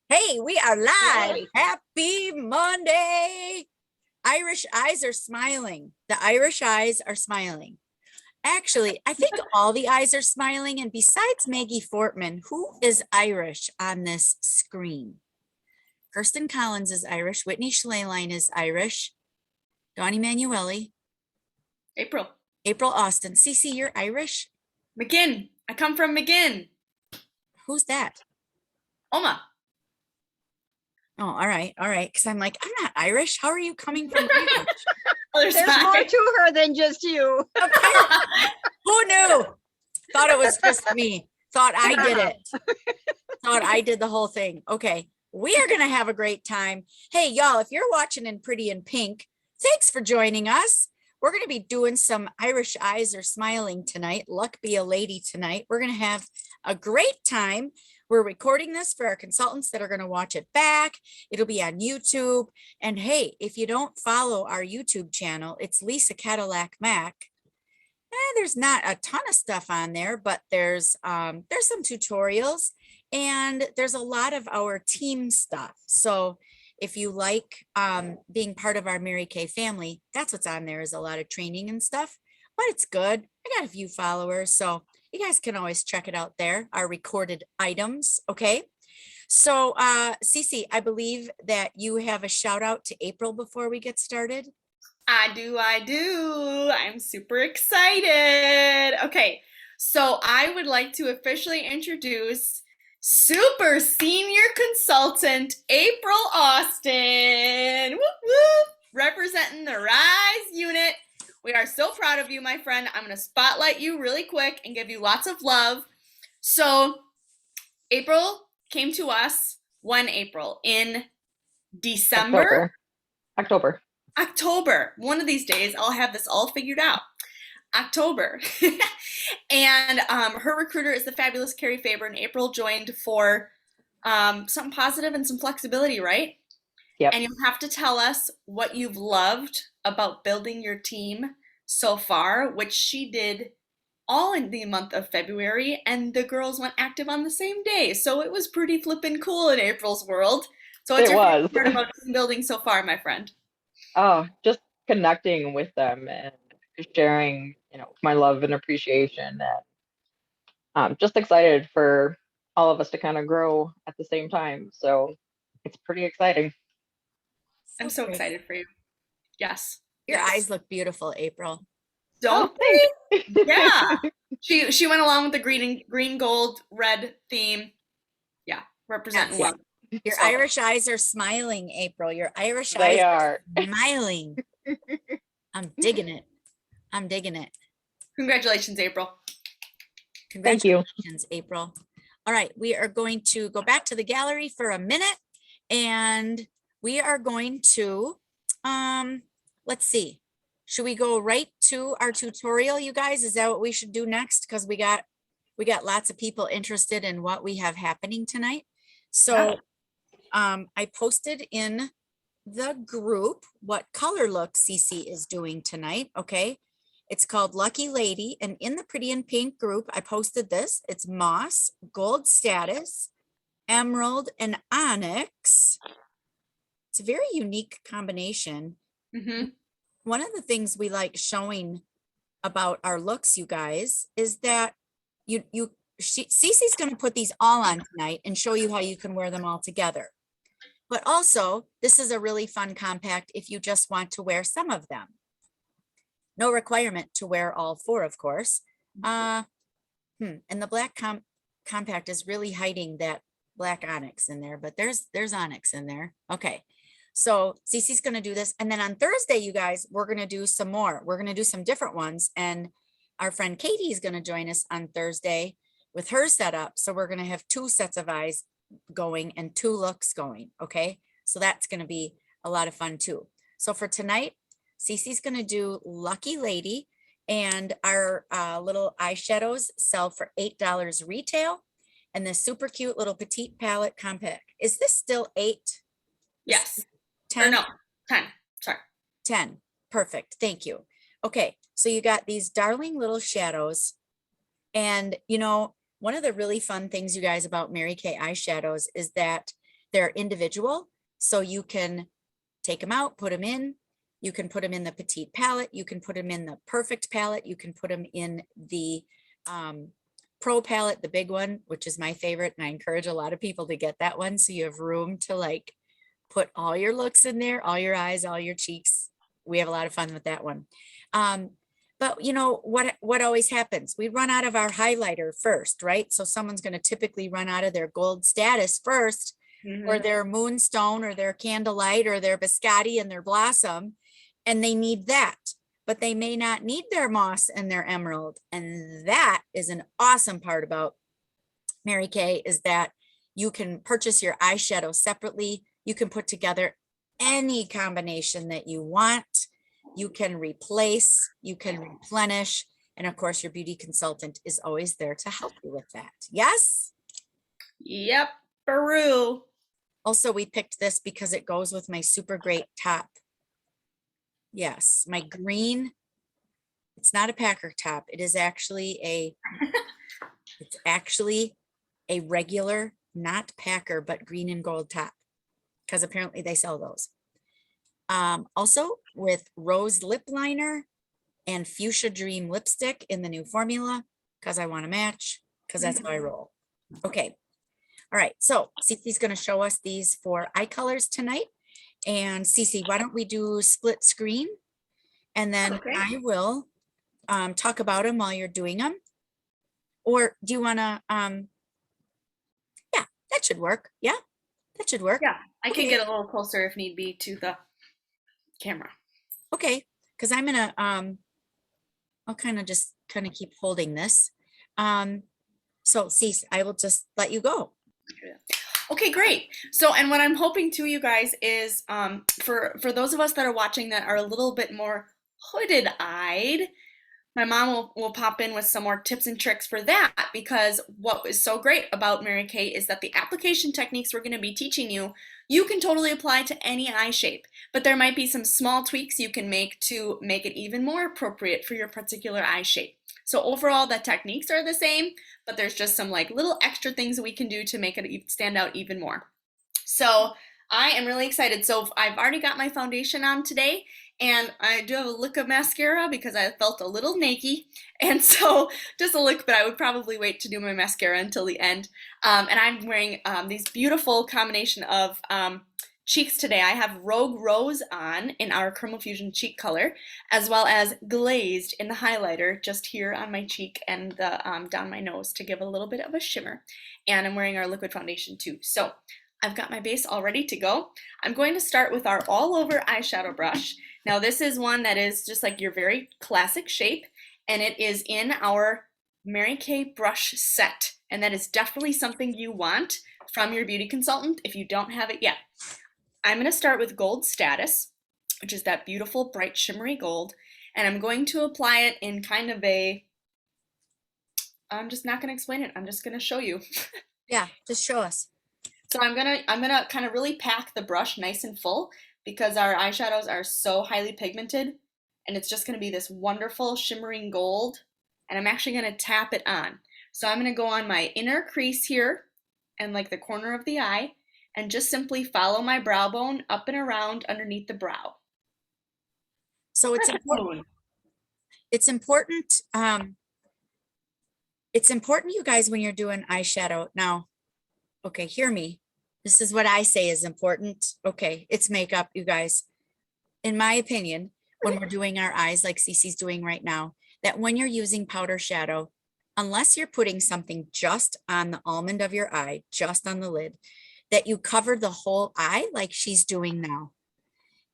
Hey, we are live. Yay. Happy Monday. Irish eyes are smiling. The Irish eyes are smiling. Actually, I think all the eyes are smiling. And besides Maggie Fortman, who is Irish on this screen? Kirsten Collins is Irish. Whitney Schleline is Irish. Donnie Manueli. April. April Austin. Cece, you're Irish? McGinn. I come from McGinn. Who's that? Oma. Oh, all right. All right. Because I'm like, I'm not Irish. How are you coming from Irish? Other There's side. more to her than just you. Who knew? Thought it was just me. Thought I did it. Thought I did the whole thing. Okay. We are going to have a great time. Hey, y'all, if you're watching in Pretty in Pink, thanks for joining us. We're going to be doing some Irish eyes are smiling tonight. Luck be a lady tonight. We're going to have a great time. We're recording this for our consultants that are going to watch it back. It'll be on YouTube. And hey, if you don't follow our YouTube channel, it's Lisa Cadillac Mac. There's not a ton of stuff on there, but there's some tutorials and there's a lot of our team stuff. So if you like being part of our Mary Kay family, that's what's on there, is a lot of training and stuff, but it's good. I got a few followers, so you guys can always check it out there, our recorded items. Okay. So Cece, I believe that you have a shout out to April before we get started. I do. I'm super excited. Okay, so I would like to officially introduce super senior consultant April Austin. Whoop, whoop. Representing the Rise unit. We are so proud of you, my friend. I'm going to spotlight you really quick and give you lots of love. So April came to us one April in December. October. One of these days, I'll have this all figured out. October. And her recruiter is the fabulous Carrie Faber, and April joined for something positive and some flexibility, right? Yep. And you have to tell us what you've loved about building your team so far, which she did all in the month of February, and the girls went active on the same day. So it was pretty flippin' cool in April's world. So what's your favorite part about team building so far, my friend? Oh, just connecting with them and sharing, my love and appreciation. And I'm just excited for all of us to kind of grow at the same time. So it's pretty exciting. I'm so excited for you. Yes. Your eyes look beautiful, April. Don't they? Yeah. She went along with the green, gold, red theme. Yeah, representing love. Your Irish eyes are smiling, April. Your Irish They eyes are smiling. I'm digging it. I'm digging it. Congratulations, April. Congratulations, April. All right, we are going to go back to the gallery for a minute, and we are going to, let's see. Should we go right to our tutorial, you guys? Is that what we should do next? Because we got lots of people interested in what we have happening tonight. So I posted in the group what color look Cece is doing tonight. Okay. It's called Lucky Lady. And in the Pretty in Pink group, I posted this. It's moss, gold status, emerald, and onyx. It's a very unique combination. Mm-hmm. One of the things we like showing about our looks, you guys, is that Cece's going to put these all on tonight and show you how you can wear them all together. But also, this is a really fun compact if you just want to wear some of them. No requirement to wear all four, of course. And the black compact is really hiding that black onyx in there, but there's onyx in there. Okay. So Cece's going to do this. And then on Thursday, you guys, we're going to do some more. We're going to do some different ones. And our friend Katie is going to join us on Thursday with her setup. So we're going to have 2 sets of eyes going and 2 looks going. Okay. So that's going to be a lot of fun too. So for tonight, Cece's going to do Lucky Lady, and our little eyeshadows sell for $8 retail. And this super cute little petite palette compact. Is this still 8? Yes. 10? Or no, 10. Sorry. 10. Perfect. Thank you. Okay. So you got these darling little shadows. And, one of the really fun things, you guys, about Mary Kay eyeshadows is that they're individual. So you can take them out, put them in. You can put them in the petite palette. You can put them in the perfect palette. You can put them in the pro palette, the big one, which is my favorite. And I encourage a lot of people to get that one. So you have room to like put all your looks in there, all your eyes, all your cheeks. We have a lot of fun with that one. But you know, what always happens? We run out of our highlighter first, right? So someone's going to typically run out of their gold status first, or their moonstone, or their candlelight, or their biscotti and their blossom, and they need that. But they may not need their moss and their emerald. And that is an awesome part about Mary Kay, is that you can purchase your eyeshadow separately. You can put together any combination that you want. You can replace, you can replenish, and of course your beauty consultant is always there to help you with that. Yes? Yep, Baru. Also, we picked this because it goes with my super great top. Yes, my green, it's not a packer top. It is actually it's actually a regular, not packer, but green and gold top, because apparently they sell those. Also with rose lip liner and fuchsia dream lipstick in the new formula, because I want to match, because that's how I roll. Okay. All right. So Cece's going to show us these 4 eye colors tonight. And Cece, why don't we do split screen? And then Okay. I will talk about them while you're doing them. Or do you want to, yeah, that should work. Yeah, that should work. Yeah, I Okay. can get a little closer if need be to the camera. Okay, because I'm gonna I'll kind of keep holding this. So Cece, I will just let you go. Okay, great. So, and what I'm hoping to, you guys, is for those of us that are watching that are a little bit more hooded-eyed, my mom will pop in with some more tips and tricks for that, because what is so great about Mary Kay is that the application techniques we're going to be teaching you, you can totally apply to any eye shape, but there might be some small tweaks you can make to make it even more appropriate for your particular eye shape. So overall, the techniques are the same, but there's just some like little extra things that we can do to make it stand out even more. So I am really excited. So I've already got my foundation on today, and I do have a lick of mascara because I felt a little naked, and so just a lick, but I would probably wait to do my mascara until the end. And I'm wearing these beautiful combination of cheeks today. I have Rogue Rose on in our Chroma Fusion cheek color, as well as Glazed in the highlighter just here on my cheek and the down my nose to give a little bit of a shimmer. And I'm wearing our liquid foundation too. So I've got my base all ready to go. I'm going to start with our all over eyeshadow brush. Now this is one that is just like your very classic shape, and it is in our Mary Kay brush set. And that is definitely something you want from your beauty consultant if you don't have it yet. I'm going to start with Gold Status, which is that beautiful bright shimmery gold, and I'm going to apply it in kind of a, I'm just not going to explain it, I'm just going to show you. Yeah, just show us. So I'm gonna kind of really pack the brush nice and full, because our eyeshadows are so highly pigmented, and it's just going to be this wonderful shimmering gold, and I'm actually going to tap it on. So I'm going to go on my inner crease here and like the corner of the eye, and just simply follow my brow bone up and around underneath the brow. So it's important. It's important. It's important, you guys, when you're doing eyeshadow. Now, okay, hear me. This is what I say is important. Okay, it's makeup, you guys. In my opinion, when we're doing our eyes like Cece's doing right now, that when you're using powder shadow, unless you're putting something just on the almond of your eye, just on the lid, that you cover the whole eye like she's doing now.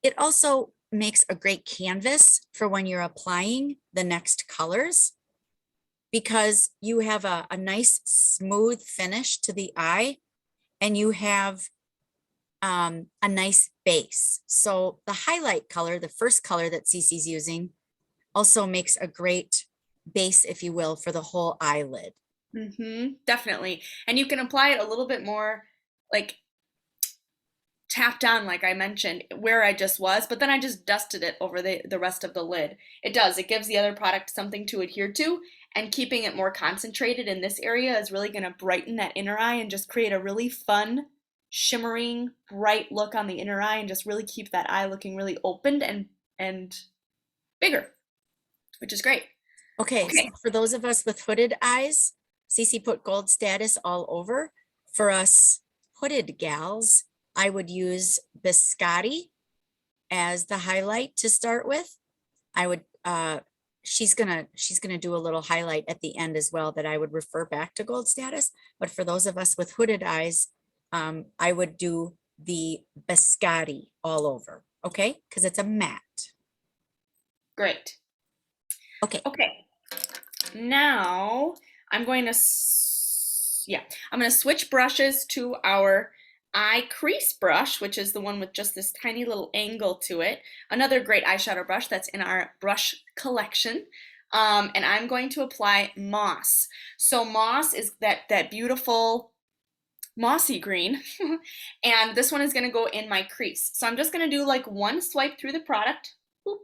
It also makes a great canvas for when you're applying the next colors, because you have a nice smooth finish to the eye, and you have a nice base. So the highlight color, the first color that Cece's using, also makes a great base, if you will, for the whole eyelid. Definitely. And you can apply it a little bit more like tapped on, like I mentioned, where I just was, but then I just dusted it over the rest of the lid. It gives the other product something to adhere to, and keeping it more concentrated in this area is really going to brighten that inner eye and just create a really fun shimmering, bright look on the inner eye and just really keep that eye looking really opened and bigger, which is great. Okay, so Okay. for those of us with hooded eyes, Cece put gold status all over. For us hooded gals, I would use Biscotti as the highlight to start with. I would, she's gonna do a little highlight at the end as well that I would refer back to gold status. But for those of us with hooded eyes, I would do the Biscotti all over, okay? Because it's a matte. Great. Okay, Okay. Now I'm going to, I'm going to switch brushes to our eye crease brush, which is the one with just this tiny little angle to it. Another great eyeshadow brush that's in our brush collection. And I'm going to apply Moss. So Moss is that beautiful mossy green. And this one is going to go in my crease. So I'm just going to do like one swipe through the product.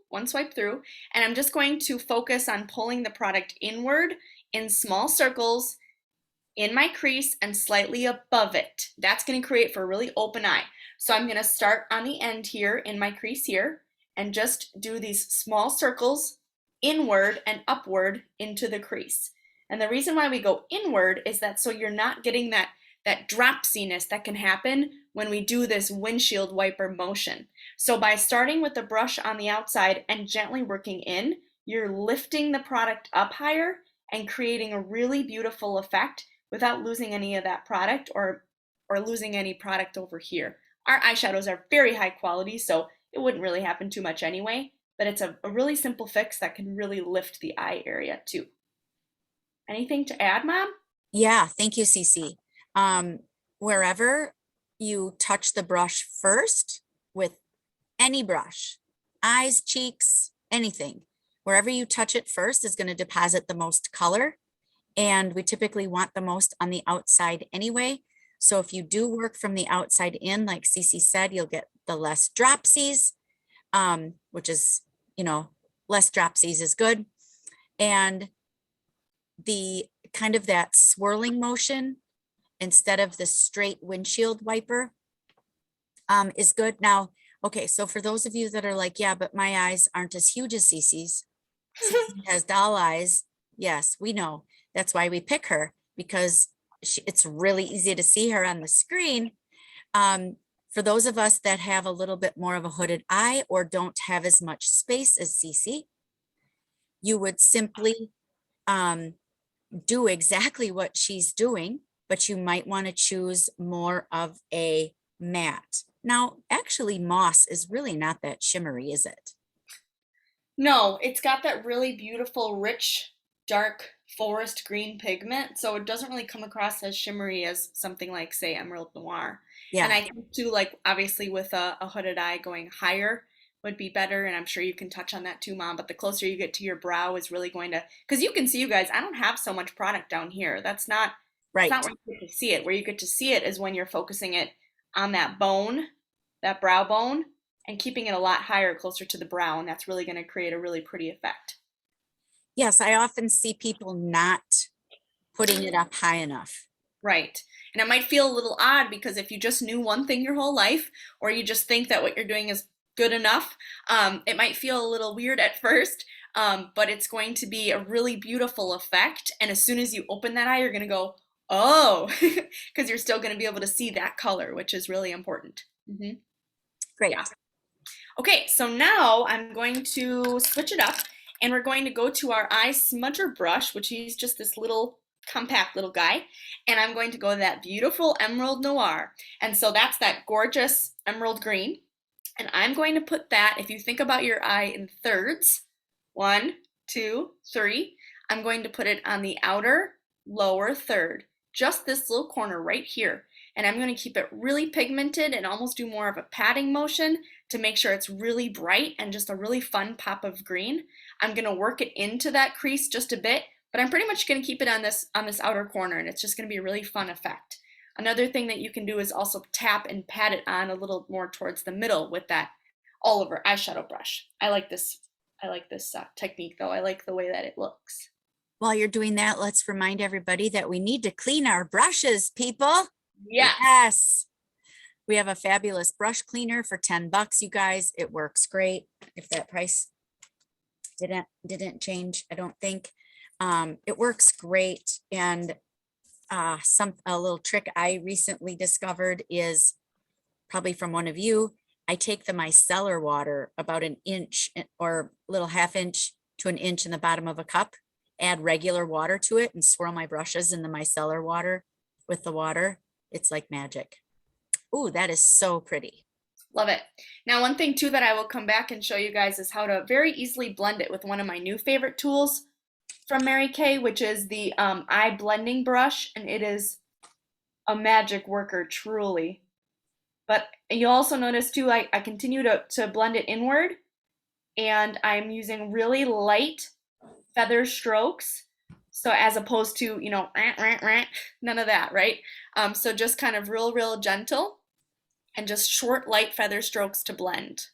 One swipe through, and I'm just going to focus on pulling the product inward in small circles in my crease and slightly above it. That's going to create for a really open eye. So I'm going to start on the end here in my crease here and just do these small circles inward and upward into the crease. And the reason why we go inward is that so you're not getting that dropsiness that can happen when we do this windshield wiper motion. So by starting with the brush on the outside and gently working in, you're lifting the product up higher and creating a really beautiful effect without losing any of that product or losing any product over here. Our eyeshadows are very high quality, so it wouldn't really happen too much anyway, but it's a really simple fix that can really lift the eye area too. Anything to add, Mom? yeah, thank you, Cece. Wherever you touch the brush first with any brush, eyes, cheeks, anything, wherever you touch it first is going to deposit the most color. And we typically want the most on the outside anyway. So if you do work from the outside in, like Cece said, you'll get the less dropsies, which is, less dropsies is good. And the kind of that swirling motion instead of the straight windshield wiper is good. Now, okay, so for those of you that are like, yeah, but my eyes aren't as huge as Cece's. Cece has doll eyes. Yes, we know. That's why we pick her, because it's really easy to see her on the screen. For those of us that have a little bit more of a hooded eye or don't have as much space as Cece, you would simply do exactly what she's doing, but you might want to choose more of a matte. Now, actually, moss is really not that shimmery, is it? No, it's got that really beautiful, rich, dark forest green pigment, so it doesn't really come across as shimmery as something like, say, Emerald Noir. Yeah. And I think too, like obviously with a hooded eye going higher would be better, and I'm sure you can touch on that too, Mom, but the closer you get to your brow is really going to, because you can see, you guys, I don't have so much product down here. That's not, right. That's not where you get to see it. Where you get to see it is when you're focusing it on that bone, that brow bone, and keeping it a lot higher, closer to the brow, and that's really going to create a really pretty effect. Yes, I often see people not putting it up high enough. Right. And it might feel a little odd because if you just knew one thing your whole life, or you just think that what you're doing is good enough, it might feel a little weird at first, but it's going to be a really beautiful effect. And as soon as you open that eye, you're going to go, oh, because you're still going to be able to see that color, which is really important. Mm-hmm. Great. Yeah. Okay, so now I'm going to switch it up, and we're going to go to our eye smudger brush, which is just this little compact little guy, and I'm going to go to that beautiful Emerald Noir. And so that's that gorgeous emerald green, and I'm going to put that, if you think about your eye in thirds, 1, 2, 3, I'm going to put it on the outer lower third, just this little corner right here. And I'm going to keep it really pigmented and almost do more of a patting motion to make sure it's really bright and just a really fun pop of green. I'm going to work it into that crease just a bit, but I'm pretty much going to keep it on this outer corner, and it's just going to be a really fun effect. Another thing that you can do is also tap and pat it on a little more towards the middle with that all-over eyeshadow brush. I like this technique though. I like the way that it looks. While you're doing that, let's remind everybody that we need to clean our brushes, people. Yeah. Yes. We have a fabulous brush cleaner for 10 bucks, you guys. It works great. If that price didn't change, I don't think. It works great. And a little trick I recently discovered is probably from one of you. I take the micellar water about an inch or little half inch to an inch in the bottom of a cup, add regular water to it and swirl my brushes in the micellar water with the water. It's like magic. Ooh, that is so pretty. Love it. Now, one thing too that I will come back and show you guys is how to very easily blend it with one of my new favorite tools from Mary Kay, which is the eye blending brush, and it is a magic worker, truly. But you'll also notice too, I continue to blend it inward, and I'm using really light feather strokes. So as opposed to, you know, none of that, right? So just kind of real gentle and just short, light feather strokes to blend.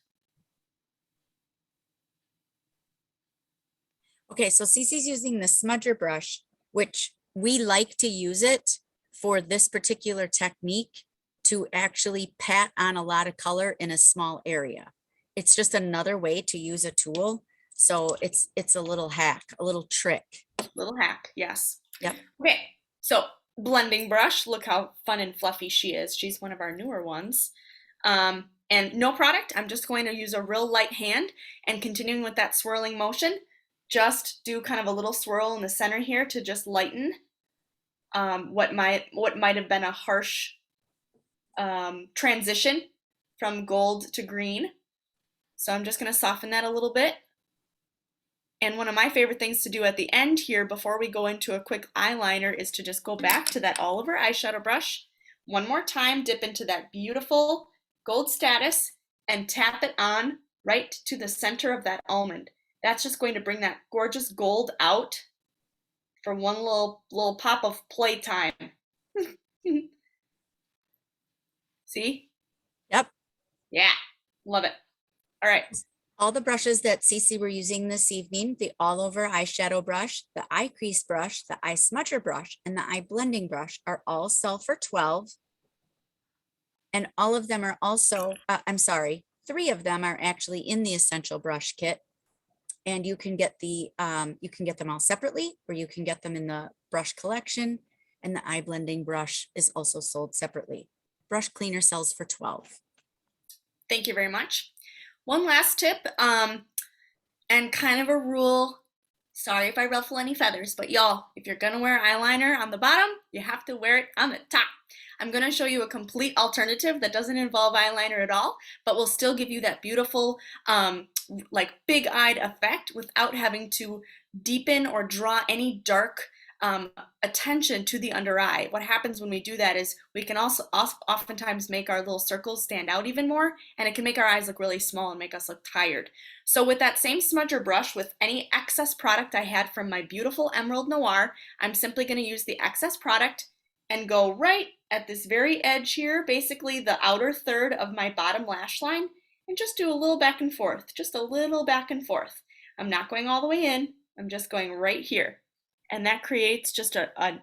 Okay, so Cece's using the smudger brush, which we like to use it for this particular technique to actually pat on a lot of color in a small area. It's just another way to use a tool. So it's a little hack, a little trick. Little hack, yes. Yep. Okay, so blending brush, look how fun and fluffy she is. She's one of our newer ones. And no product, I'm just going to use a real light hand and continuing with that swirling motion, just do kind of a little swirl in the center here to just lighten what might have been a harsh transition from gold to green. So I'm just going to soften that a little bit. And one of my favorite things to do at the end here before we go into a quick eyeliner is to just go back to that Oliver eyeshadow brush one more time, dip into that beautiful gold status and tap it on right to the center of that almond. That's just going to bring that gorgeous gold out for one little pop of playtime. See? Yep. Yeah, love it. All right. All the brushes that Cece were using this evening, the all over eyeshadow brush, the eye crease brush, the eye smudger brush, and the eye blending brush are all sell for $12. And all of them are also, I'm sorry, 3 of them are actually in the essential brush kit. And you can get them all separately, or you can get them in the brush collection. And the eye blending brush is also sold separately. Brush cleaner sells for $12. Thank you very much. One last tip, and kind of a rule. Sorry if I ruffle any feathers, but y'all, if you're gonna wear eyeliner on the bottom, you have to wear it on the top. I'm gonna show you a complete alternative that doesn't involve eyeliner at all, but will still give you that beautiful, like big-eyed effect without having to deepen or draw any dark attention to the under eye. What happens when we do that is we can also oftentimes make our little circles stand out even more, and it can make our eyes look really small and make us look tired. So with that same smudger brush, with any excess product I had from my beautiful Emerald Noir, I'm simply going to use the excess product and go right at this very edge here, basically the outer third of my bottom lash line, and just do a little back and forth, just a little back and forth. I'm not going all the way in, I'm just going right here. And that creates just a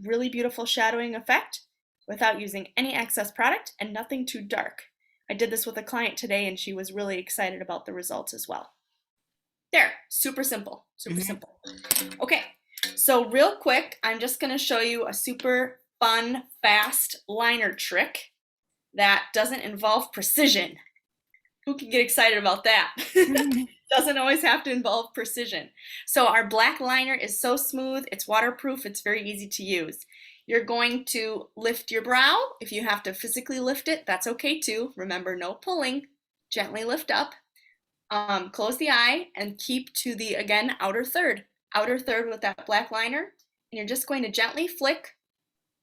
really beautiful shadowing effect without using any excess product and nothing too dark. I did this with a client today and she was really excited about the results as well. There, super simple, super simple. Okay, so real quick, I'm just gonna show you a super fun, fast liner trick that doesn't involve precision. Who can get excited about that? Doesn't always have to involve precision. So our black liner is so smooth, it's waterproof, it's very easy to use. You're going to lift your brow. If you have to physically lift it, that's okay too. Remember, no pulling. Gently lift up. Close the eye and keep to the, again, outer third with that black liner. And you're just going to gently flick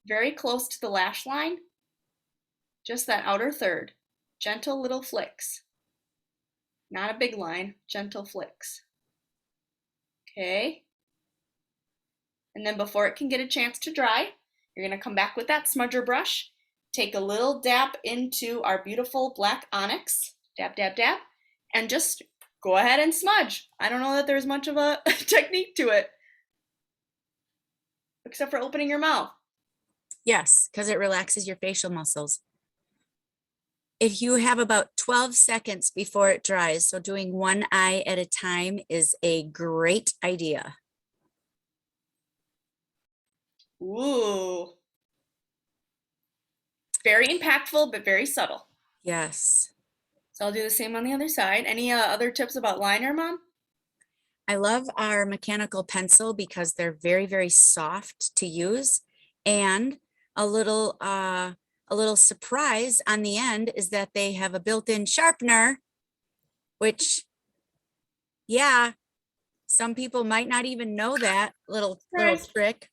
very close to the lash line. Just that outer third. Gentle little flicks. Not a big line, gentle flicks. Okay. And then before it can get a chance to dry, you're going to come back with that smudger brush, take a little dab into our beautiful black onyx, dab, dab, dab, and just go ahead and smudge. I don't know that there's much of a technique to it, except for opening your mouth. Yes, because it relaxes your facial muscles. if you have about 12 seconds before it dries, so doing one eye at a time is a great idea. Ooh. Very impactful, but very subtle. Yes. So I'll do the same on the other side. Any other tips about liner, Mom? I love our mechanical pencil because they're very, very soft to use. And a little surprise on the end is that they have a built-in sharpener, which, yeah, some people might not even know that little Nice. trick.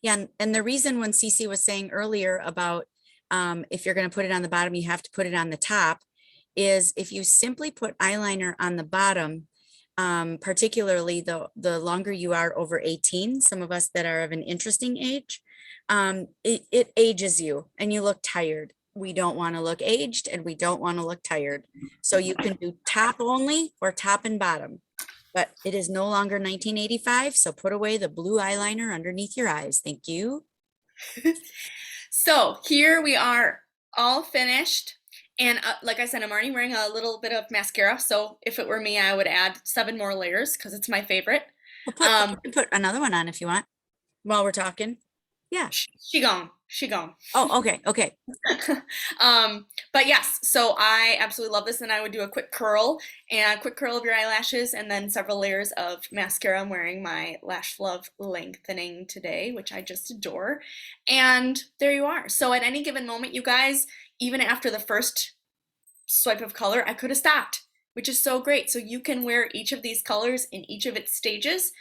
Yeah, and the reason when Cece was saying earlier about if you're going to put it on the bottom, you have to put it on the top, is if you simply put eyeliner on the bottom, particularly the longer you are over 18, some of us that are of an interesting age, it ages you and you look tired. We don't want to look aged and we don't want to look tired. So you can do top only or top and bottom. But it is no longer 1985, so put away the blue eyeliner underneath your eyes. Thank you. So here we are all finished. And like I said, I'm already wearing a little bit of mascara. So if it were me, I would add 7 more layers because it's my favorite. We'll put another one on if you want while we're talking. Yeah. She gone. She gone. Oh, okay. Okay. But yes, so I absolutely love this, and I would do a quick curl of your eyelashes, and then several layers of mascara. I'm wearing my Lash Love Lengthening today, which I just adore. And there you are. So at any given moment, you guys, even after the first swipe of color, I could have stopped, which is so great. So you can wear each of these colors in each of its stages.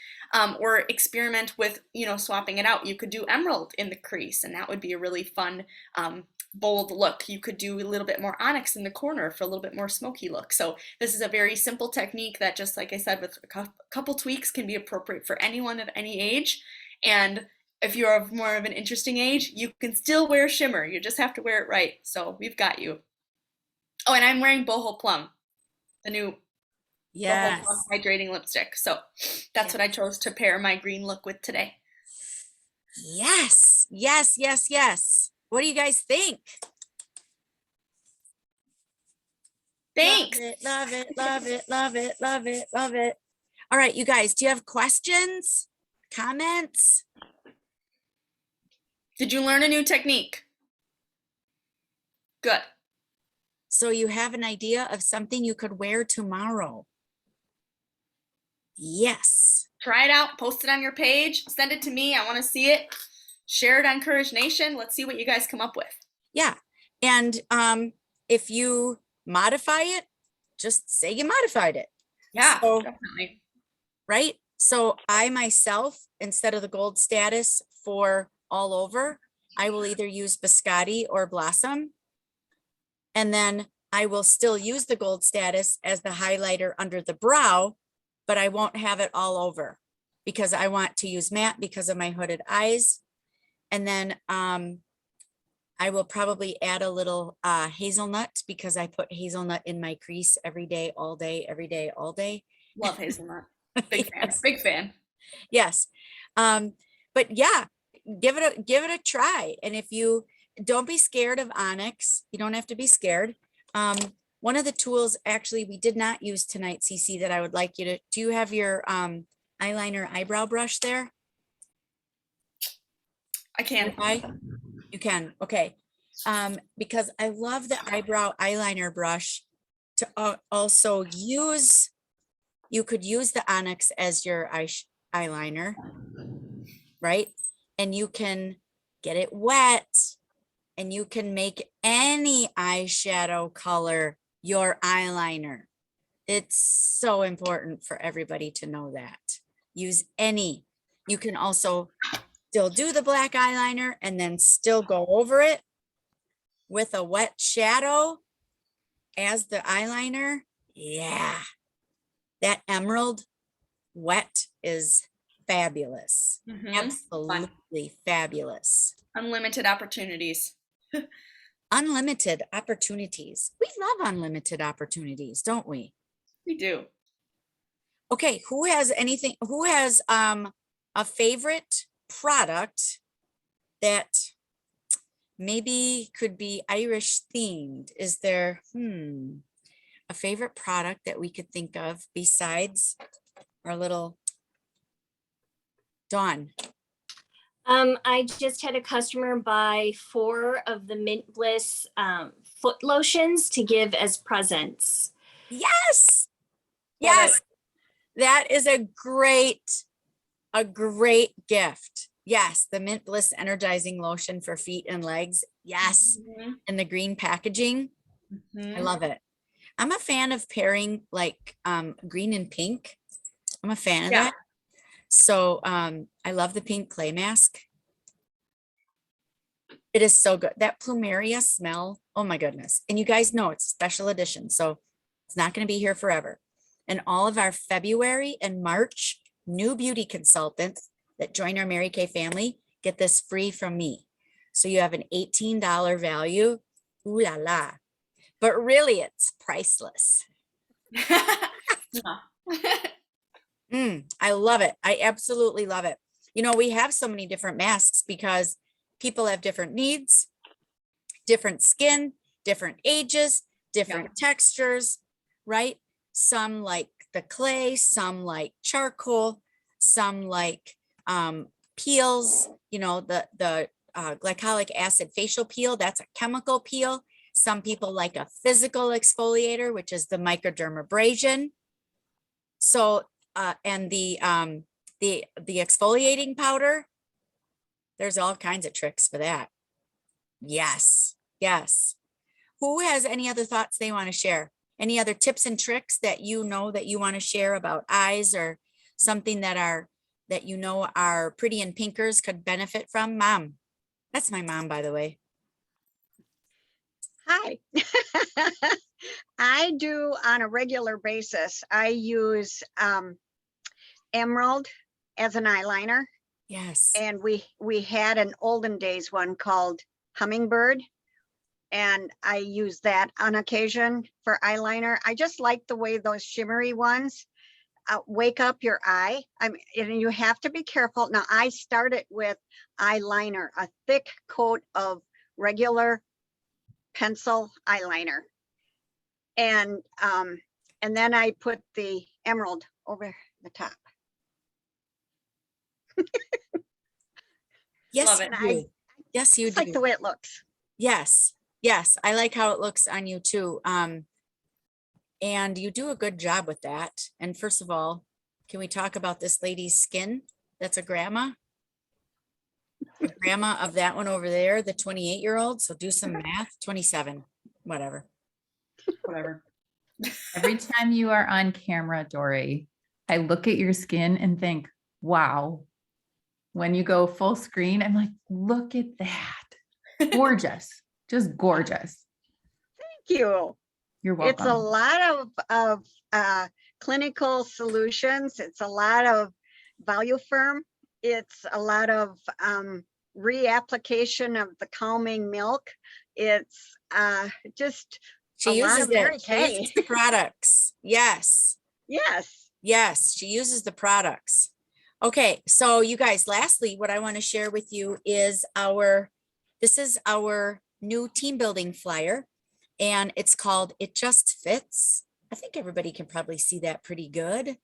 Or experiment with, swapping it out. You could do emerald in the crease, and that would be a really fun, bold look. You could do a little bit more onyx in the corner for a little bit more smoky look. So this is a very simple technique that, just like I said, with a couple tweaks can be appropriate for anyone of any age. And if you're of more of an interesting age, you can still wear shimmer. You just have to wear it right. So we've got you. Oh, and I'm wearing Boho Plum, the new Yes. Boho Plum hydrating lipstick. So that's what I chose to pair my green look with today. Yes. Yes. Yes. Yes. What do you guys think? Thanks. Love it. Love it. Love it. Love it. Love it. All right, you guys, do you have questions, comments? Did you learn a new technique? Good. So you have an idea of something you could wear tomorrow. Yes. Try it out, post it on your page, send it to me. I want to see it. Share it on Courage Nation. Let's see what you guys come up with. Yeah. And if you modify it, just say you modified it. Yeah, So, definitely. right? So I myself, instead of the gold status for all over, I will either use Biscotti or Blossom. And then I will still use the gold status as the highlighter under the brow, but I won't have it all over because I want to use matte because of my hooded eyes. And then I will probably add a little hazelnut because I put hazelnut in my crease every day, all day, every day, all day. Love hazelnut. Big fan. Yes. Big fan. Yes. But yeah, give it a try. And if you don't be scared of onyx, you don't have to be scared. One of the tools actually we did not use tonight, Cece, that I would like you to, do you have your eyeliner eyebrow brush there? I can. You can, okay. Because I love the eyebrow eyeliner brush to also use, you could use the onyx as your eyeliner, right? And you can get it wet and you can make any eyeshadow color your eyeliner. It's so important for everybody to know that. Use any. You can also still do the black eyeliner and then still go over it with a wet shadow as the eyeliner. Yeah, that emerald wet is fabulous. Absolutely fabulous. Unlimited opportunities. Unlimited opportunities. We love unlimited opportunities, don't we? We do. Okay, who has a favorite product that maybe could be Irish themed. Is there, a favorite product that we could think of besides our little Dawn? I just had a customer buy 4 of the Mint Bliss foot lotions to give as presents. Yes. Love it. Yes. That is a great gift. Yes. The Mint Bliss energizing lotion for feet and legs. Yes. And the green packaging. I love it. I'm a fan of pairing like green and pink. I'm a fan of that. So I love the pink clay mask. It is so good. That plumeria smell. Oh my goodness. And you guys know it's a special edition. So it's not going to be here forever. And all of our February and March new beauty consultants that join our Mary Kay family get this free from me. So you have an $18 value. Ooh la la. But really it's priceless. I love it. I absolutely love it. You know, we have so many different masks because people have different needs, different skin, different ages, different textures, right? Some like the clay, some like charcoal, some like peels, you know, the glycolic acid facial peel, that's a chemical peel. Some people like a physical exfoliator, which is the microdermabrasion. So, and the exfoliating powder, there's all kinds of tricks for that. Yes, yes. Who has any other thoughts they want to share? Any other tips and tricks that you know that you want to share about eyes, or something that you know our pretty and pinkers could benefit from? Mom, that's my mom, by the way. Hi. I do on a regular basis. I use Emerald as an eyeliner, Yes. and we had an olden days one called Hummingbird, and I use that on occasion for eyeliner. I just like the way those shimmery ones wake up your eye. I mean, and you have to be careful. Now, I started with eyeliner, a thick coat of regular pencil eyeliner, and then I put the Emerald over the top. Yes, Love it. you do. Yes, you It's do. like the way it looks. Yes, yes, I like how it looks on you too. And you do a good job with that. And first of all, can we talk about this lady's skin? That's a grandma. The grandma of that one over there, the 28-year-old. So do some math. 27, whatever. Whatever. Every time you are on camera, Dory, I look at your skin and think, wow. When you go full screen, I'm like, look at that. Gorgeous. Just gorgeous. Thank you. You're welcome. It's a lot of clinical solutions. It's a lot of value firm. It's a lot of reapplication of the calming milk. It's just She a lot uses of Mary it. She Kay. uses the products. Yes. Yes. Yes, she uses the products. Okay, so you guys, lastly, what I want to share with you is this is our new team building flyer, and it's called It Just Fits. I think everybody can probably see that pretty good.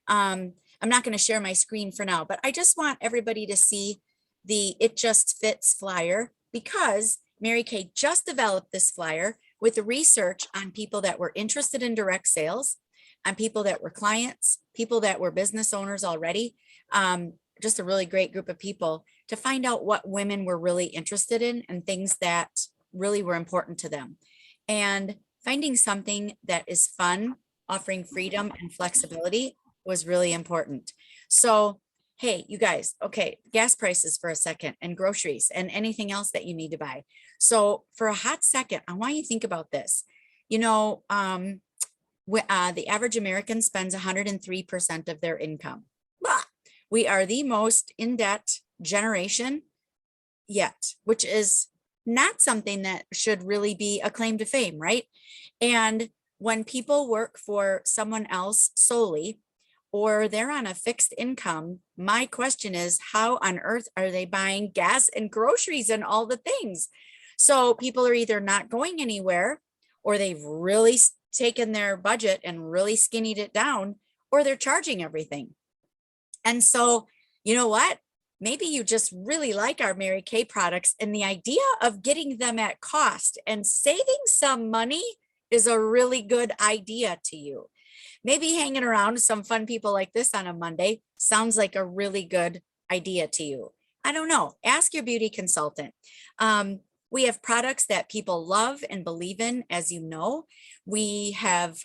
I'm not going to share my screen for now, but I just want everybody to see the It Just Fits flyer, because Mary Kay just developed this flyer with the research on people that were interested in direct sales, on people that were clients, people that were business owners already, just a really great group of people, to find out what women were really interested in and things that really were important to them. And finding something that is fun, offering freedom and flexibility was really important. So, hey, you guys, okay, gas prices for a second, and groceries and anything else that you need to buy. So for a hot second, I want you to think about this. You know, the average American spends 103% of their income. We are the most in-debt generation yet, which is not something that should really be a claim to fame, right? And when people work for someone else solely, or they're on a fixed income, my question is, how on earth are they buying gas and groceries and all the things? So people are either not going anywhere, or they've really taken their budget and really skinnied it down, or they're charging everything. And so, you know what? Maybe you just really like our Mary Kay products, and the idea of getting them at cost and saving some money is a really good idea to you. Maybe hanging around some fun people like this on a Monday sounds like a really good idea to you. I don't know. Ask your beauty consultant. We have products that people love and believe in, as you know. We have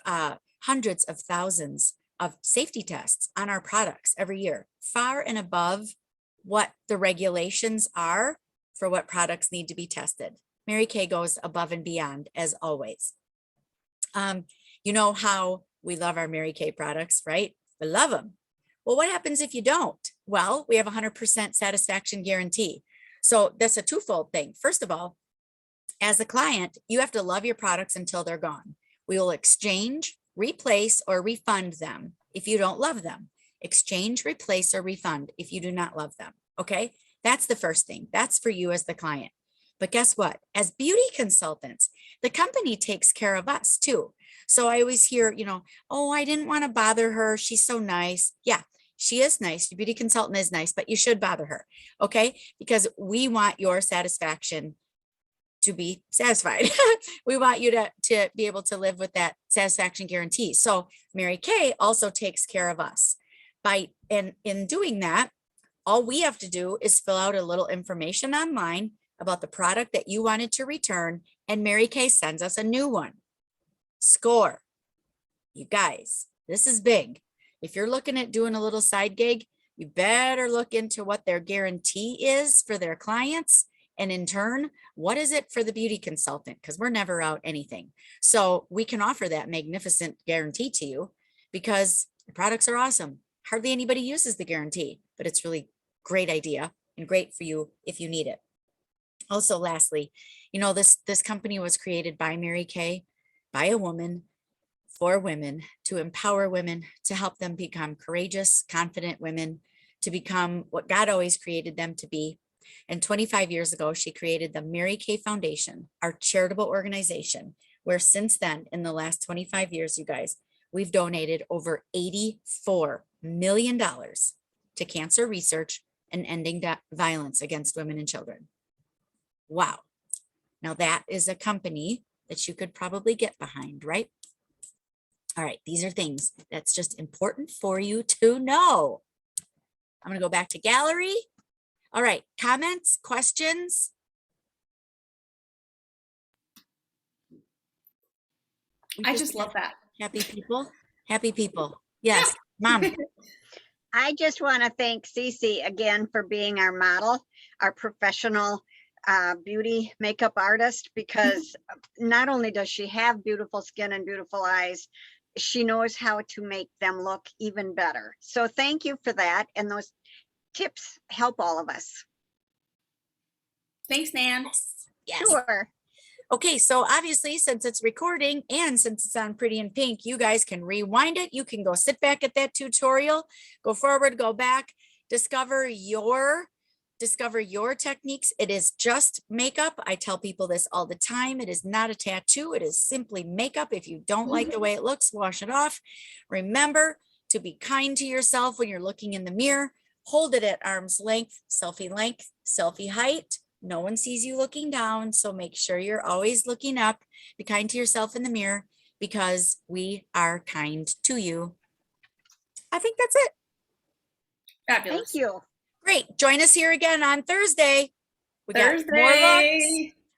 hundreds of thousands of safety tests on our products every year, far and above what the regulations are for what products need to be tested. Mary Kay goes above and beyond, as always. You know how we love our Mary Kay products, right? We love them. Well, what happens if you don't? Well, we have 100% satisfaction guarantee. So that's a twofold thing. First of all, as a client, you have to love your products until they're gone. We will exchange, replace, or refund them if you don't love them. Exchange, replace, or refund if you do not love them. Okay, that's the first thing. That's for you as the client. But guess what? As beauty consultants, the company takes care of us too. So I always hear, you know, oh, I didn't want to bother her. She's so nice. Yeah, she is nice. Your beauty consultant is nice, but you should bother her. Okay, because we want your satisfaction to be satisfied. We want you to be able to live with that satisfaction guarantee. So Mary Kay also takes care of us. In doing that, all we have to do is fill out a little information online about the product that you wanted to return, and Mary Kay sends us a new one. Score. You guys, this is big. If you're looking at doing a little side gig, you better look into what their guarantee is for their clients. And in turn, what is it for the beauty consultant? Because we're never out anything. So we can offer that magnificent guarantee to you because the products are awesome. Hardly anybody uses the guarantee, but it's really great idea and great for you if you need it. Also, lastly, you know, this company was created by Mary Kay, by a woman, for women, to empower women, to help them become courageous, confident women, to become what God always created them to be. And 25 years ago, she created the Mary Kay Foundation, our charitable organization, where since then, in the last 25 years, you guys, we've donated over $84 million to cancer research and ending violence against women and children. Wow. Now that is a company that you could probably get behind, right? All right, these are things that's just important for you to know. I'm going to go back to gallery. All right, comments, questions? I just love that. Happy people, happy people. Yes, Mom. I just want to thank Cece again for being our model, our professional beauty makeup artist, because not only does she have beautiful skin and beautiful eyes, she knows how to make them look even better. So thank you for that. And those tips help all of us. Thanks, Nan. Yes. Sure. Okay, so obviously, since it's recording and since it's on Pretty in Pink, you guys can rewind it. You can go sit back at that tutorial, go forward, go back, discover your techniques. It is just makeup. I tell people this all the time. It is not a tattoo. It is simply makeup. If you don't like the way it looks, wash it off. Remember to be kind to yourself when you're looking in the mirror. Hold it at arm's length, selfie height. No one sees you looking down, so make sure you're always looking up. Be kind to yourself in the mirror because we are kind to you. I think that's it. Fabulous. Thank you. Great. Join us here again on Thursday. We got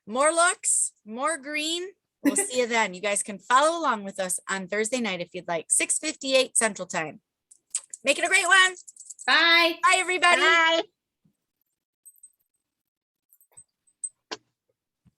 more looks, more green. We'll see you then. You guys can follow along with us on Thursday night if you'd like. 6:58 Central Time. Make it a great one. Bye. Bye, everybody. Bye.